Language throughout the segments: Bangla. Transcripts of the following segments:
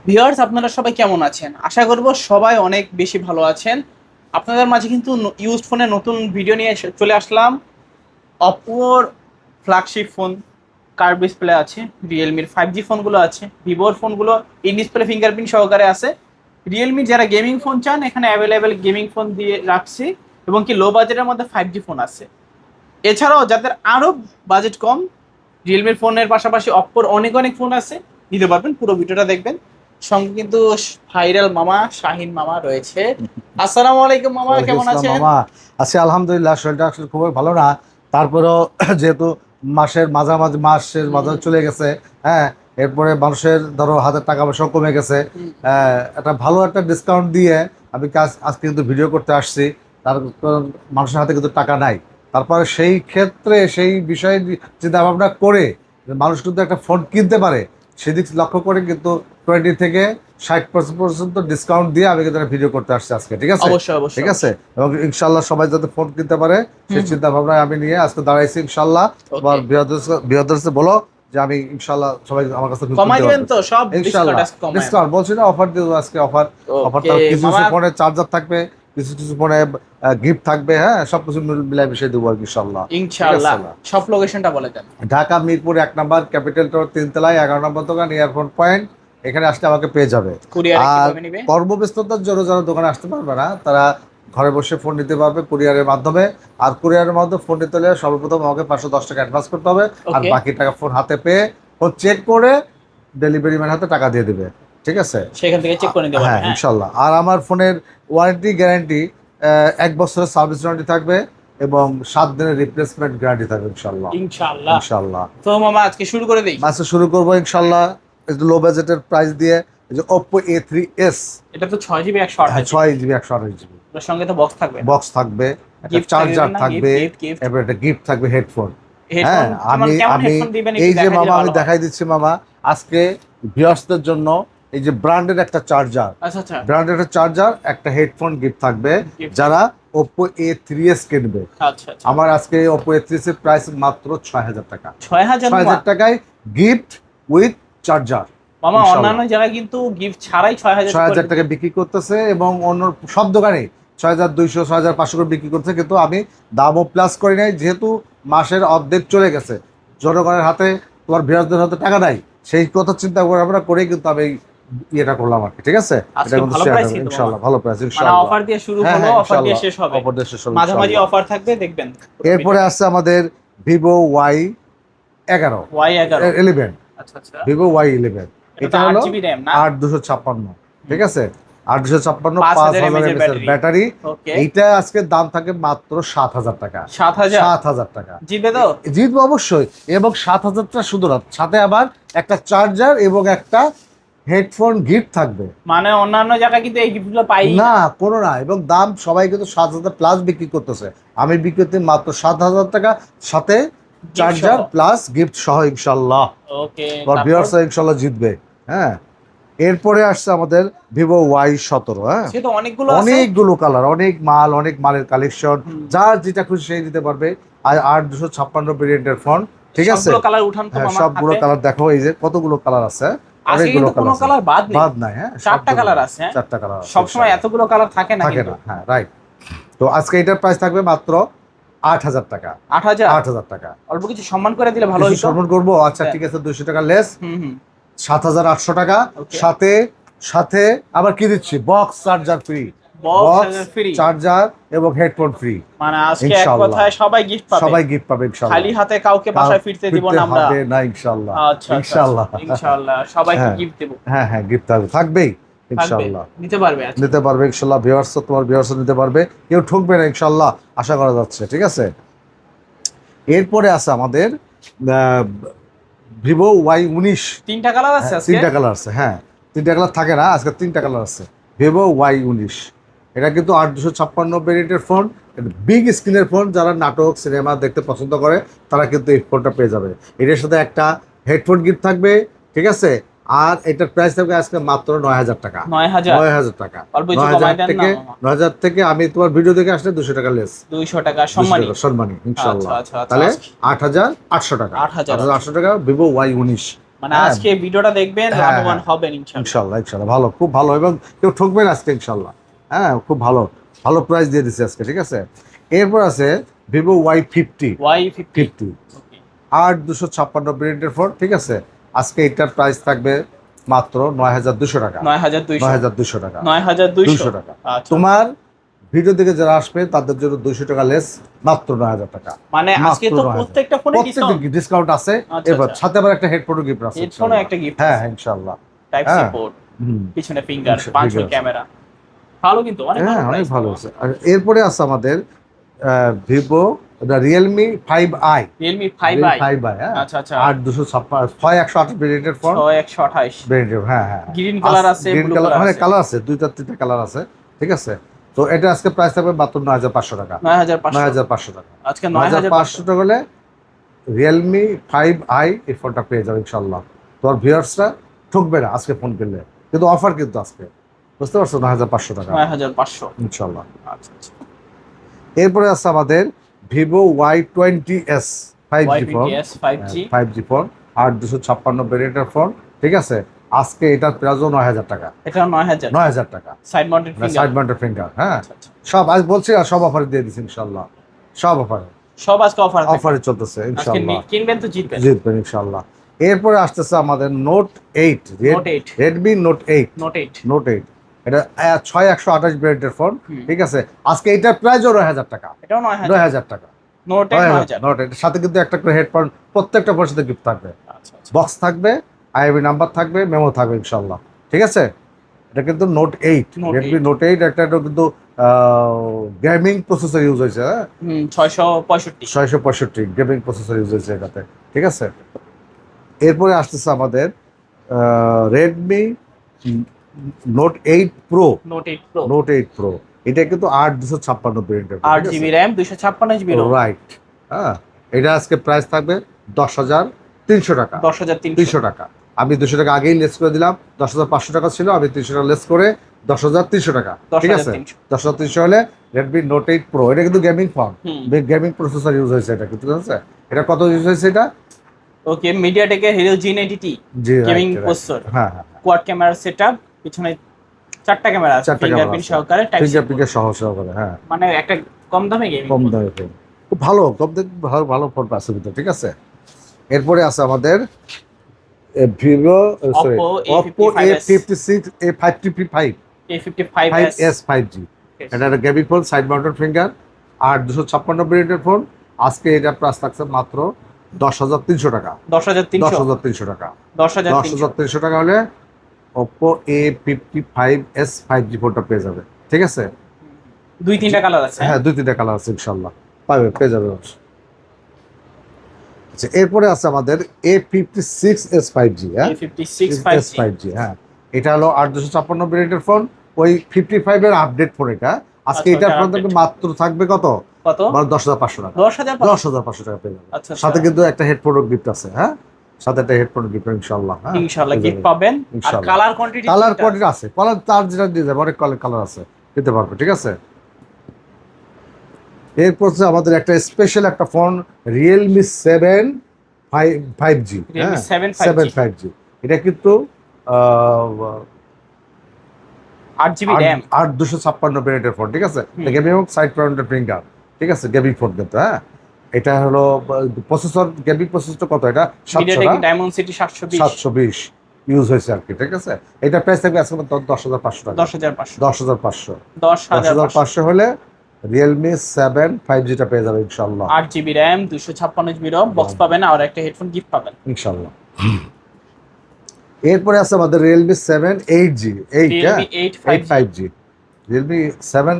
ভিউয়ার্স, আপনারা সবাই কেমন আছেন? আশা করব সবাই অনেক বেশি ভালো আছেন। আপনাদের মাঝে কিন্তু ইউজড ফোনের নতুন ভিডিও নিয়ে চলে আসলাম। অপোর ফ্ল্যাগশিপ ফোন কার্ভ ডিসপ্লে আছে, রিয়েলমির 5G ফোনগুলো আছে, ভিভোর ফোনগুলো ইন ডিসপ্লে ফিঙ্গারপ্রিন্ট সহকারে আছে। রিয়েলমির যারা গেমিং ফোন চান এখানে অ্যাভেলেবেল গেমিং ফোন দিয়ে রাখছি, এবং কি লো বাজেটের মধ্যে 5G ফোন আছে। এছাড়াও যাদের আরও বাজেট কম, রিয়েলমির ফোনের পাশাপাশি অপ্পোর অনেক অনেক ফোন আছে, নিতে পারবেন। পুরো ভিডিওটা দেখবেন। সঙ্গে কিন্তু ভাইরাল মামা শাহিন মামা রয়েছে। আসসালামু আলাইকুম মামা, ওয়ালাইকুম কেমন আসসালাম আছেন? মামা। আছি আলহামদুলিল্লাহ, শরীরটা আসলে খুবই ভালো না। তারপরেও যেহেতু মাসের মাঝামাঝি চলে গেছে, হ্যাঁ, এরপরে মানুষের ধরো হাতের টাকা পয়সা কমে গেছে। একটা ভালো একটা ডিসকাউন্ট দিয়ে আমি আজকে কিন্তু ভিডিও করতে আসছি। তার কারণ মানুষের হাতে কিন্তু টাকা নাই। তারপরে সেই ক্ষেত্রে সেই বিষয়ে চিন্তা ভাবনা করে যে মানুষ কিন্তু একটা ফোন কিনতে পারে, সেদিক লক্ষ্য করে কিন্তু 20 থেকে 60% পর্যন্ত ডিসকাউন্ট দিয়ে আমি কিন্তু ভিডিও করতে আসছি আজকে। ঠিক আছে, অবশ্যই অবশ্যই ঠিক আছে। অবশ্যই। এবং ইনশাল্লাহ সবাই যাতে ফোন কিনতে পারে সেই চিন্তা ভাবনায় আমি নিয়ে আজকে দাঁড়াইছি ইনশাল্লাহ। ওকে, তোমার বৃহদার্সে বলো যে আমি ইনশাল্লাহ সবাই আমার কাছে কমাই কিনতে দিবেন পারবে তো সব ডিসকাউন্ট ইনশাল্লাহ। আজকে কমায়। ডিসকাউন্ট বলছি না, অফার দিব আজকে। অফার অফার ওকে তার কিছু কিছু মামা, ফোনে চার্জার থাকবে, কিছু কিছু ফোনে গিফট থাকবে, হ্যাঁ, সবকিছু মিলাই মিশিয়ে দেবো আর কি ইনশাল্লাহ। ঠিক ইনশাআল্লাহ। আছে না? সব লোকেশনটা বলে দেন। ঢাকা মিরপুর 1 নম্বর, ক্যাপিটাল টাওয়ার 3 তলায়, 11 নম্বর দোকান, ইয়ারফোন পয়েন্ট। এখানে আসলে আমাকে পেয়ে যাবে। কুরিয়ারে আর কিভাবে নিবে? কর্মব্যস্ততার জন্য যারা দোকানে আসতে পারবে না, তারা ঘরে বসে ফোন নিতে পারবে কুরিয়ারের মাধ্যমে। আর কুরিয়ারের মাধ্যমে ফোন নিতে হলে সর্বপ্রথম আমাকে 510 টাকা অ্যাডভান্স করতে হবে। আর ওকে, বাকি টাকা ফোন হাতে পেয়ে ফোন চেক করে ডেলিভারি ম্যান হাতে টাকা দিয়ে দেবে। ঠিক আছে? সেখান থেকে চেক করে নিতে পারবে। হ্যাঁ হ্যাঁ, ইনশাল্লাহ। আর আমার ফোনের ওয়ারেন্টি গ্যারান্টি 1 বছরের সার্ভিস ওয়ারেন্টি থাকবে এবং 7 দিনের রিপ্লেসমেন্ট গ্যারান্টি থাকবে ইনশাল্লাহ। ইনশাআল্লাহ। ইনশাল্লাহ। তো মামা আজকে শুরু করে দেই। মাসে শুরু করবো ইনশাল্লাহ একটু লো বাজেটের প্রাইস দিয়ে। এই যে ওপ্পো A3s। এটা তো 6 GB হ্যাঁ, 6 GB 128 GB ওর সঙ্গে তো বক্স থাকবে। বক্স থাকবে, একটা গিফট চার্জার না? থাকবে, গিফট গিফট এরপর একটা গিফট থাকবে, হেডফোন। হেডফোন হ্যাঁ, কেমন আমি কেমন আমি হেডফোন দিবেন এই একটু যে দেখাই দিলে মামা আমি ভালো হয়। দেখাই দিচ্ছি মামা আজকে ভিউয়ার্সদের জন্য। এই যে ব্র্যান্ডের একটা চার্জার, আচ্ছা আচ্ছা, ব্র্যান্ডের একটা চার্জার, একটা হেডফোন গিফট থাকবে গিফট। যারা ওপ্পো A3s কিনবে। আচ্ছা আচ্ছা, আমার আজকে ওপ্পো A3s এর প্রাইস মাত্র 6,000 টাকা। 6,000 মামা। 6,000 টাকায় গিফট উইথ চার্জার মামা অন্যান্য ইনশাল্লাহ। জায়গায় কিন্তু গিফট ছাড়াই 6,000 করে 6,000 টাকা বিক্রি করতেছে এবং অন্য সব দোকানে 6,200 6,500 করে বিক্রি করছে, কিন্তু আমি দামও প্লাস করি নাই, যেহেতু মাসের অর্ধেক চলে গেছে, জনগণের হাতে, তোমার বিরাজদের হাতে টাকা নাই। সেই কথা চিন্তা করে আমরা করেই কিন্তু আমি ইয়েটা করলাম আর কি। ঠিক আছে, এটা আজকে কিন্তু ভালো শেয়ার প্রাইস করবো কিন্তু মামা। ইনশাল্লাহ, ভালো প্রাইস মানে ইনশাল্লাহ। অফার দিয়ে শুরু হ্যাঁ হলো, হ্যাঁ অফার দিয়ে ইনশাল্লাহ, শেষ হবে। অপর দেশে সব মাঝামাঝি ইনশাল্লাহ। অফার থাকবে, দেখবেন। এরপরে আসছে আমাদের ভিভো Y11। Y11। 11 আচ্ছা আচ্ছা, ভিভো Y11। এটা তো এটা 8 হলো জিবি র্যাম না? 8,256। ঠিক আছে, 8,256, 5,000 5,000 mAh mAh ব্যাটারি। ওকে, এইটা আজকে দাম থাকে মাত্র 7,000 টাকা। 7,000 7,000 টাকা জিতবে তো? জিতবো অবশ্যই। এবং 7,000টা শুধু না, সাথে আবার একটা চার্জার এবং একটা হেডফোন গিফট থাকবে। মানে অন্যান্য জায়গায় কিন্তু এই গিফটগুলো পাই না। না, কোনো না। এবং দাম সবাই কিন্তু 7,000 প্লাস বিক্রি করতেছে, আমি বিক্রি করতে মাত্র 7,000 টাকা, সাথে চার্জার প্লাস গিফট সহ ইনশাল্লাহ। ওকে, আর ভিউয়ার্সরা ইনশাল্লাহ জিতবে। হ্যাঁ, এরপরে আসছে আমাদের ভিভো Y17। হ্যাঁ, সে তো অনেকগুলো আছে। অনেকগুলো কালার, অনেক মাল, অনেক মালের কালেকশন, যার যেটা খুশি সেই দিতে পারবে। আর 8,256 ভেরিয়েন্টের ফোন। ঠিক আছে, সবগুলো কালার উঠান তো হ্যাঁ, মামা সবগুলো হাতে। কালার দেখো, এই যে কতগুলো কালার আছে, আজকে অনেকগুলো কিন্তু কোনো কালার আছে, কালার বাদ নেই। বাদ নাই। হ্যাঁ, 4টা কালার আছে। হ্যাঁ, 4টা কালার আছে সবসময় ইনশাআল্লাহ। এতগুলো কালার থাকে না থাকে কিন্তু। না, হ্যাঁ, রাইট। তো আজকে এটার প্রাইস থাকবে মাত্র 8,000 টাকা। 8,000 8,000 টাকা। অল্প কিছু সম্মান করে দিলে ভালো কিছু হইতো। সম্মান করবো, আচ্ছা হ্যাঁ। ঠিক আছে, 200 টাকা লেস, হুম হুম, 7,800 টাকা। ওকে। সাথে সাথে আবার কি দিচ্ছি, box charger free, box free. Charger এবং হেডফোন ফ্রি মানে আজকে এক ইনশাআল্লাহ। কথায় সবাই গিফট পাবে। সবাই গিফট পাবে ইনশাআল্লাহ। খালি হাতে কাউকে বাসায় ফিরতে দিব না আমরা। হবে না ইনশাআল্লাহ। আচ্ছা আচ্ছা, ইনশাআল্লাহ ইনশাআল্লাহ সবাইকে হ্যাঁ গিফট দেব। হ্যাঁ হ্যাঁ, গিফট থাকবেই থাকবে, ইনশাআল্লাহ। নিতে পারবে আজকে। নিতে পারবে ইনশাআল্লাহ, ভিউয়ার্স তোমার ভিউয়ার্স নিতে পারবে, কেউ ঠকবে না ইনশাআল্লাহ, আশা করা যাচ্ছে। ঠিক আছে, এরপরে আছে আমাদের ভিভো Y19। 3টা কালার আছে আজকে। 3টা কালার আছে, হ্যাঁ, 3টা কালার থাকে না, আজকে 3টা কালার আছে। ভিভো Y19, এটা কিন্তু 8,256 ভেরিয়েন্টের ফোন, বিগ স্ক্রিনের ফোন। যারা নাটক সিনেমা দেখতে পছন্দ করে তারা কিন্তু এই ফোনটা পেয়ে যাবে। এটার সাথে একটা হেডফোন গিফট থাকবে। ঠিক আছে, আর এটার প্রাইস থাকবে আজকে মাত্র 9,000 টাকা। 9,000 9,000 টাকা। অল্প কিছু কমাই দেন না মামা। 9,000 থেকে আমি তোমার ভিডিও দেখে আসলে 200 টাকা লেস, 200 টাকা সম্মানী। সম্মানী ইনশাআল্লাহ। আচ্ছা আচ্ছা, তাহলে 8,800 টাকা। 8,800 8,800 টাকা ভিভো Y19 মানে হ্যাঁ। আজকে ভিডিওটা দেখবেন, হ্যাঁ, লাভবান হ্যাঁ। হবেন ইনশাআল্লাহ। ইনশাল্লাহ ইনশাল্লাহ ভালো, খুব ভালো, এবং কেউ ঠকবেন আজকে ইনশাল্লাহ। হ্যাঁ, খুব ভালো ভালো প্রাইস দিয়ে দিচ্ছে আজকে, ঠিক আছে। এরপর আছে ভিভো Y50 Y50 50 8256 ব্র্যান্ডের ফোন, ঠিক আছে। আজকে এটার প্রাইস থাকবে মাত্র 9200 টাকা। 9200 9200 টাকা, 9200 200 টাকা। আচ্ছা, তোমার ভিডিও থেকে যারা আসবে তাদের জন্য 200 টাকা লেস, মাত্র 9000 টাকা। মানে আজকে মাত্র তো 9000, প্রত্যেকটা ফোনে ডিসকাউন্ট, প্রত্যেকটা ডিসকাউন্ট আছে। আচ্ছা এবার আচ্ছা, সাথে আবার একটা হেডফোনও গিফট আছে হেডফোনও ইনশাআল্লাহ। একটা গিফট হ্যাঁ আছে, ইনশাআল্লাহ। টাইপ সি হ্যাঁ। পোর্ট, হুম। পিছনে ফিঙ্গার, 5 figure আছে। ক্যামেরা, ভালো কিন্তু অনেক ভালো হ্যাঁ, অনেক প্রাইস। ভালো আছে। আর এরপরে আছে আমাদের Vivo Realme 5i। Realme 5i, 5i, হ্যাঁ। আচ্ছা আচ্ছা, 8256 6128 ভেরিয়েন্টের ফোন, 6128, ভেরিয়েন্ট, হ্যাঁ হ্যাঁ। গ্রিন কালার আছে, গ্রিন ব্লু কালার, কালার মানে আছে, কালার আছে, দুইটা তিনটা কালার আছে, ঠিক আছে। তো এটা আজকে প্রাইস থাকবে মাত্র 9500 টাকা। 9500, 9500 টাকা। আজকে 9500 টাকা হলে রিয়েলমি 5i এই ফোনটা পেয়ে যাবে ইনশাল্লাহ। তোমার ভিউয়ার্সরা ঠকবে না আজকে ফোন কিনলে, কিন্তু অফার কিন্তু আজকে, বুঝতে পারছো, 9500 টাকা 9500, ইনশাল্লাহ। আচ্ছা আচ্ছা। এরপরে আছে আমাদের Vivo Y20s 5G phone, Y20s 5G, 5G phone, 8256 ভেরিয়েন্টের ফোন, ঠিক আছে। আজকে এটার প্রাইসও 9000 টাকা। এটা 9000, 9000 টাকা, side mounted side finger, mounted finger, হ্যাঁ। আচ্ছা আচ্ছা। সব আজ বলছি, আর সব অফারে দিয়ে দিচ্ছি ইনশাল্লাহ, সব অফারে, সব আজকে অফার, অফারে চলতেছে আজকে ইনশাল্লাহ। কিনবেন তো জিতবেন। জিতবেন ইনশাল্লাহ। এরপরে আসতেছে আমাদের note 8, Note 8, Redmi note 8, note 8, note 8। এটা 6128 ভেরিয়েন্টের ফোন, ঠিক আছে। আজকে এটার প্রাইসও 9000 টাকা। এটাও 9000, 9000 টাকা, নোট 8 9000, নোট 8 এর সাথে কিন্তু একটা করে হেডফোন, প্রত্যেকটা ফোনের সাথে গিফট থাকবে, আচ্ছা আচ্ছা। বক্স থাকবে, আইএমই নাম্বার থাকবে, মেমো থাকবে ইনশাল্লাহ, ঠিক আছে। এটা কিন্তু নোট 8, Note রেডমি 8, নোট 8, একটা এটা কিন্তু গেমিং প্রসেসর ইউজ হয়েছে, হ্যাঁ। 665, 665 গেমিং প্রসেসর ইউজ হয়েছে এটাতে, ঠিক আছে। এরপরে আসতেছে আমাদের Redmi note 8 pro, note 8 pro, note 8 pro. এটা কিন্তু 8256 ভেরিয়েন্টের, 8GB RAM, 256GB ROM, right, হ্যাঁ। এটা আজকে প্রাইস থাকবে 10300 টাকা, 10300, 300 টাকা। আমি 200 টাকা আগেই লেস করে দিলাম, 10500 টাকা ছিল, আমি 300 টাকা লেস করে 10300 টাকা, ঠিক আছে। 10300, 10300 হলে রেডমি নোট 8 প্রো, এটা কিন্তু গেমিং ফোন, হুম, গেমিং প্রসেসর ইউজ হয়েছে এটা কিন্তু, ঠিক আছে। এটা কত ইউজ হয়েছে এটা? ওকে, মিডিয়াটেকের Helio G90T জি, গেমিং right, right. প্রসেসর, হ্যাঁ হ্যাঁ, কোয়াড ক্যামেরা সেটআপ, পিছনে 4টা ক্যামেরা আছে, 4টা ক্যামেরা ফিঙ্গারপ্রিন্ট আছে, সহকারে, টাইপ সি, ফিঙ্গারপ্রিন্টের সহকারে, হ্যাঁ। মানে একটা কম দামে গেমিং কম দামে ফোন, খুব ভালো, কম দামে ভালো ভালো ফোন আছে ভিতরে, ঠিক আছে। এরপরে আছে আমাদের Vivo, sorry, Oppo Oppo A56 A55 A55s 5s 5G। এটা একটা gaming phone, side mounted finger, আর 256 ভেরিয়েন্টের ফোন। আজকে এটা প্রাইস থাকছে মাত্র 10300 টাকা, 10300, 10300 টাকা, 10300, 10300 টাকা হলে Oppo A55s 5G ফোনটা পেয়ে যাবে, ঠিক আছে। 2-3টা কালার আছে, হ্যাঁ, 2-3টা কালার আছে ইনশাল্লাহ, পেয়ে যাবে। আচ্ছা, এরপরে আছে আমাদের A56s 5G, হ্যাঁ, A56 S 5G, হ্যাঁ। এটা হলো 8256 ভেরিয়েন্টের ফোন, ওই 55 এর আপডেট ফোন এটা। আজকে আচ্ছা, এটার ওটার ফোন update। থাকবে মাত্র, থাকবে কত? কত? মানে 10500 টাকা, 10500, 10500 টাকা পেয়ে যাবে। আচ্ছা সাথে কিন্তু একটা হেডফোন গিফট আছে, হ্যাঁ, সাথে একটা হেডফোন গিফট ইনশাআল্লাহ, হ্যাঁ, ইনশাআল্লাহ পেয়ে গিফট যাবে। পাবেন। আর ইনশাআল্লাহ। কালার কোয়ান্টিটি, কালার কোয়ান্টিটি আছে, কালার তার যেটা দিয়ে যাবে, অনেক কালার আছে, দিতে পারবে, ঠিক আছে। এরপর হচ্ছে আমাদের একটা স্পেশাল একটা ফোন, রিয়েলমি 7 5G, Realme হ্যাঁ, 7 7 5G, 5G। এটা কিন্তু 8GB RAM, 8256 ভেরিয়েন্টের ফোন, ঠিক আছে। গেমিং এবং সাইড মাউন্টেড ফিঙ্গার, ঠিক আছে, গেমিং ফোন কিন্তু, হ্যাঁ। এটা হলো প্রসেসর, গেমিং প্রসেসর কত? এটা 700 মিডিয়াটেক না, ডায়মন্ডসিটি 720, 720 ইউজ হয়েছে আর কি, ঠিক আছে। এটা প্রাইস থাকবে আজকে 10500 টাকা, 10500, 10500, 10500, 10500 হলে রিয়েলমি 7 5Gটা পেয়ে যাবে ইনশাআল্লাহ, 8GB RAM, 256GB ROM, box পাবেন আর একটা হেডফোন গিফট পাবেন ইনশাআল্লাহ। এরপরে আছে আমাদের রিয়েলমি 7 8G, 8, হ্যাঁ, Realme 8 8 5G। রিয়েলমি 7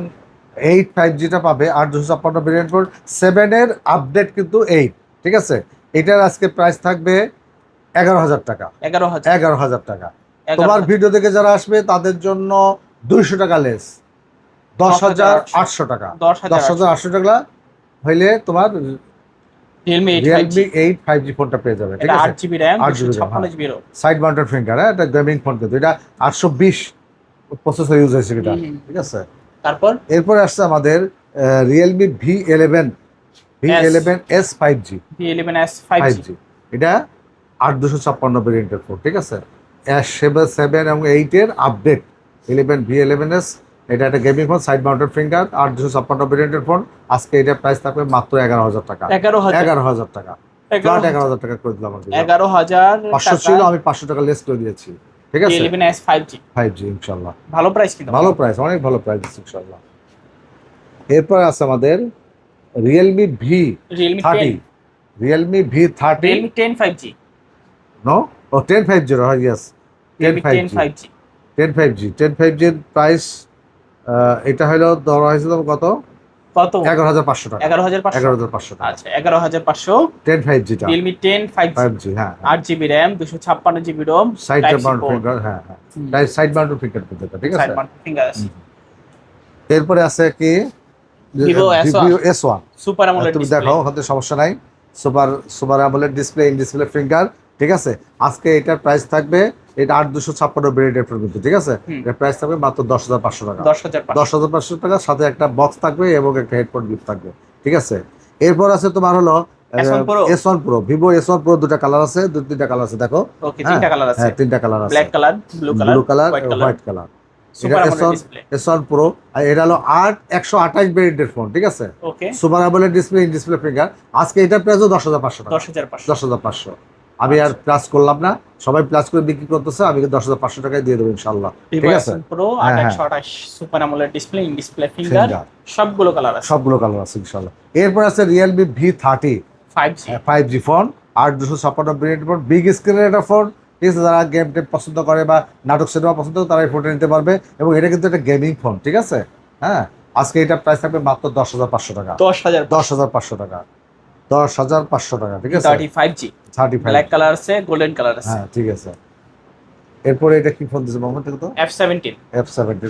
8 5Gটা পাবে 8256 ভেরিয়েন্ট ফোন, 7 এর আপডেট কিন্তু 8, ঠিক আছে। এটার আজকে প্রাইস থাকবে 11000 টাকা, 11000, 11000 টাকা। তোমার ভিডিও থেকে যারা আসবে তাদের জন্য 200 টাকা লেস, 10800 টাকা, 10800 টাকা হইলে তোমার Realme 8 5G, রিয়েলমি 8 5G ফোনটা পেয়ে যাবে, ঠিক এটা আছে। 8GB RAM, 8GB 256GB ROM, side mounted finger, হ্যাঁ, এটা গেমিং ফোন কিন্তু, এটা 820 প্রসেসর ইউজ হয়েছে এটা, ঠিক আছে। তারপর এরপরে আসছে আমাদের Realme V11 V11s 5G, V11s 5G, 5G। এটা 8256 ভেরিয়েন্টের ফোন, ঠিক আছে। S7 এবং 8-এর আপডেট 11V11s, এটা একটা gaming phone, side mounted finger, 8256 ভেরিয়েন্টের ফোন। আজকে এটা প্রাইস থাকবে মাত্র 11,000 টাকা। 11,000 টাকা, ফ্ল্যাট 11,000 টাকা করে দিলাম। 11,000 ছিল, আমি 500 টাকা লেস করে দিয়েছি, ঠিক আছে। 11s 5G 5G ইনশাআল্লাহ, ভালো প্রাইস কিন্তু, ভালো প্রাইস, অনেক ভালো প্রাইস ইনশাআল্লাহ। এরপর আছে আমাদের Realme V30, Realme V30, Realme 10 5G, no ও 1050, ইয়েস, Realme 10 5G 1050 এর প্রাইস এটা হলো ধরা হয়েছিল কত? কত? 11,500 টাকা। 11,500 টাকা, আচ্ছা 11,500 1050 টা, Realme 10 5G 5G, হ্যাঁ, 8GB RAM 256GB ROM side Type C Mount port, finger, হ্যাঁ হ্যাঁ, সাইড মাউন্ট ফিঙ্গার করতে, ঠিক আছে। side mount finger আছে। এরপরে আছে কি Vivo S1 S1, Super AMOLED তুমি display, দেখো, ওখানে সমস্যা নাই। Super AMOLED display, in display finger, ঠিক আছে। আজকে এটার প্রাইস থাকবে, এটা 8256 ভেরিয়েন্টের ফোন, ঠিক আছে। এর প্রাইস থাকবে মাত্র 10,500 টাকা। 10,500 টাকা, সাথে একটা বক্স থাকবে এবং একটা হেডফোন গিফট থাকবে, ঠিক আছে। এরপর আছে তোমার হলো S1 Pro, Vivo S1 Pro, দুটা কালার আছে, তিনটা কালার আছে, দেখো। ওকে, তিনটা কালার আছে, হ্যাঁ, তিনটা কালার আছে, black colour, blue colour, white colour. Super AMOLED display, S1 Pro, আর এটা হলো 128 ভেরিয়েন্টের ফোন, ঠিক আছে। Okay, super AMOLED display, in display finger. আজকে এটার প্রাইসও 10,500 টাকা। 10,500 আমি আর প্লাস করলাম না, সবাই প্লাস করে বিক্রি করতেছে, আমি 10,500 টাকায় দিয়ে দেবো ইনশাআল্লাহ, ঠিক আছে। Pro 828 super AMOLED display, in display finger, সবগুলো কালার আছে, ইনশাআল্লাহ। এরপর আছে Realme V30 5G ফোন, 8256 ভেরিয়েন্টের ফোন, বিগ স্ক্রিনের একটা ফোন, ঠিক আছে। যারা গেম টেম পছন্দ করে বা নাটক সিনেমা পছন্দ করে, তারা এই ফোনটা নিতে পারবে, এবং এটা কিন্তু একটা গেমিং ফোন, ঠিক আছে। হ্যাঁ, আজকে এটার প্রাইস থাকবে মাত্র 10,500 টাকা। 10,500 টাকা, 10,500 টাকা, ঠিক আছে। 35G 35, ব্ল্যাক কালার আছে, গোল্ডেন কালার আছে, হ্যাঁ, ঠিক আছে। এরপরে এটা কি ফোন দিছে মোহাম্মদ? এটা তো F17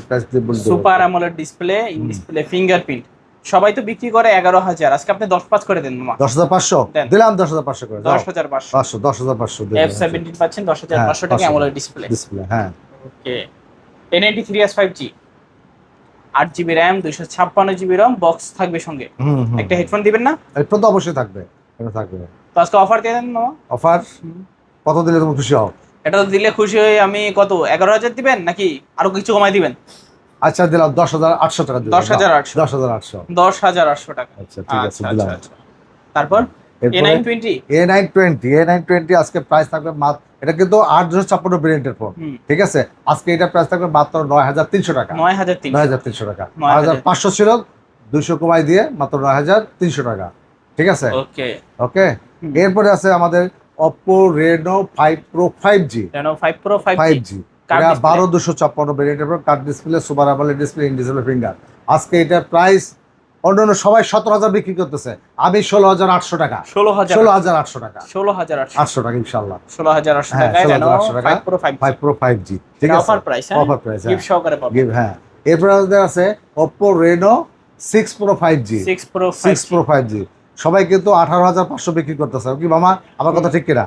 প্রাইস দিয়ে বলতে super AMOLED display, in display fingerprint. সবাই তো বিক্রি করে 11,000, আজকে আপনি 10-5 করে দেন মামা। 10,500 দিলাম, 10,500 করে, 10,500 10,500 F17 পাচ্ছেন 10,500 টাকা AMOLED ডিসপ্লে, হ্যাঁ। ওকে, A93s 5G 8GB RAM 256GB ROM, box থাকবে সঙ্গে, একটা হেডফোন দিবেন না? এটা তো অবশ্যই থাকবে, এটা থাকবে। তো আজকে অফার দিয়ে দেন মামা। অফার কত দিলে তুমি খুশি হও? এটা তো দিলে খুশি হই আমি। কত, 11,000 দিবেন নাকি আরো কিছু কমাই দিবেন? আচ্ছা, দিলাম 10,800 টাকা, 10,800 10,800 টাকা। আচ্ছা, ঠিক আছে, দিলাম। তারপর A920 আজকে প্রাইস থাকবে মাত্র, এটা কিন্তু 8256 ভেরিয়েন্টের ফোন, ঠিক আছে। আজকে এটা প্রাইস থাকবে মাত্র 9,300 টাকা। 9,300 টাকা, 9,500 ছিল, 200 কমাই দিয়ে মাত্র 9,300 টাকা, ঠিক আছে। ওকে, এরপরে আছে আমাদের Oppo Reno 5 Pro 5G, 5G, এটা 12,256 ভেরিয়েন্টের phone, cut display, super AMOLED display, in display finger. আজকে এটা প্রাইস, অন্যান্য সবাই 17,000 বিক্রি করতেছে, আমি 16,800 টাকা। 16,800 টাকা, 800 টাকা ইনশাআল্লাহ, 16,800 টাকা। 16,800 টাকা, 5 Pro 5G, ঠিক আছে। Offer price, offer price, gift সহকারে পাবেন, হ্যাঁ। এরপর আমাদের আছে Oppo Reno 6 Pro 5G, 6 Pro 5G। সবাই কিন্তু 18,500 বিক্রি করতেছে, কি মামা আমার কথা ঠিক কিনা?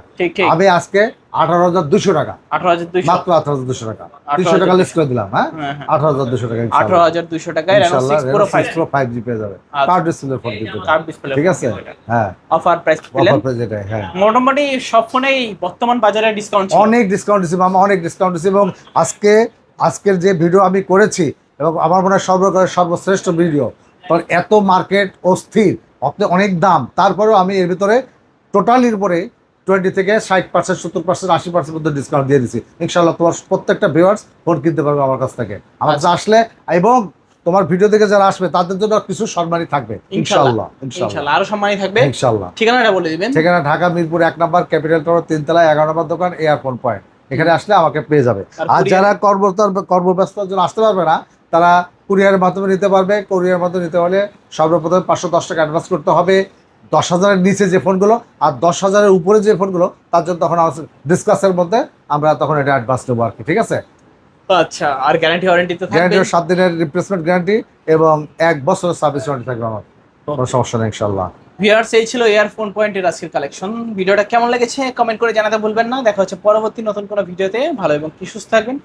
আমি আজকে 18,200 টাকা, মাত্র 18,200 টাকা, 300 টাকা লেস করে দিলাম, হ্যাঁ, 18,200 টাকা, 18,200 টাকায় Reno 6 Pro 5G পেয়ে যাবে, কার্ড ডিসপ্লে ফোন দিতে, ঠিক আছে। হ্যাঁ, অফার প্রাইস পেলেন, অফার প্রাইস এটাই, হ্যাঁ। মোটামুটি সব ফোনেই বর্তমান বাজারে ডিসকাউন্ট, অনেক ডিসকাউন্ট দিছি মামা, অনেক ডিসকাউন্ট দিছি, এবং আজকের যে ভিডিও আমি করেছি, এবং আমার মনে হয় সর্বশ্রেষ্ঠ ভিডিও, কারণ এত মার্কেট অস্থির, অনেক দাম, তারপরেও আমি এর ভিতরে টোটালির উপরে 20 থেকে 60%, 70%, 80% মধ্যে ডিসকাউন্ট দিয়ে দিচ্ছি। ইনশাআল্লাহ তোমার প্রত্যেকটা ভিউয়ার্স ফোন কিনতে পারবে আমার কাছ থেকে, আমার কাছে আসলে, এবং তোমার ভিডিও থেকে যারা আসবে তাদের জন্য কিছু সম্মানই থাকবে ইনশাআল্লাহ, আরো সম্মানই থাকবে ইনশাআল্লাহ। ঠিকানাটা বলে দিবেন। ঠিকানা ঢাকা মিরপুর 1 নম্বর, ক্যাপিটাল টাওয়ার 3 তলায়, 11 নম্বর দোকান, এয়ারফোন পয়েন্ট। এখানে আসলে আমাকে পেয়ে যাবে। আর যারা কর্মব্যস্ততার জন্য আসতে পারবে না, তারা কুরিয়ারের মাধ্যমে নিতে পারবে। কুরিয়ারের মাধ্যমে নিতে হলে সর্বপ্রথমে 510 টাকা অ্যাডভান্স করতে হবে, 10,000-এর নিচে যে ফোনগুলো, আর 10,000-এর উপরে যে ফোনগুলো, তার জন্য তখন ডিসকাসের মধ্যে আমরা তখন এটা অ্যাডভান্স নেবো আর কি, ঠিক আছে। আচ্ছা, আর গ্যারান্টি ওয়ারেন্টি তো থাকবে? গ্যারান্টি 7 দিনের রিপ্লেসমেন্ট গ্যারান্টি এবং 1 বছরের সার্ভিস ওয়ারেন্টি থাকবে আমার, কোনো সমস্যা নেই ইনশাআল্লাহ। ভিউয়ার্স, এই ছিল এয়ারফোন পয়েন্টের আজকের কালেকশন। ভিডিওটা কেমন লেগেছে কমেন্ট করে জানাতে ভুলবেন না। দেখা হচ্ছে পরবর্তী নতুন কোনো ভিডিওতে। ভালো এবং সুস্থ থাকবেন।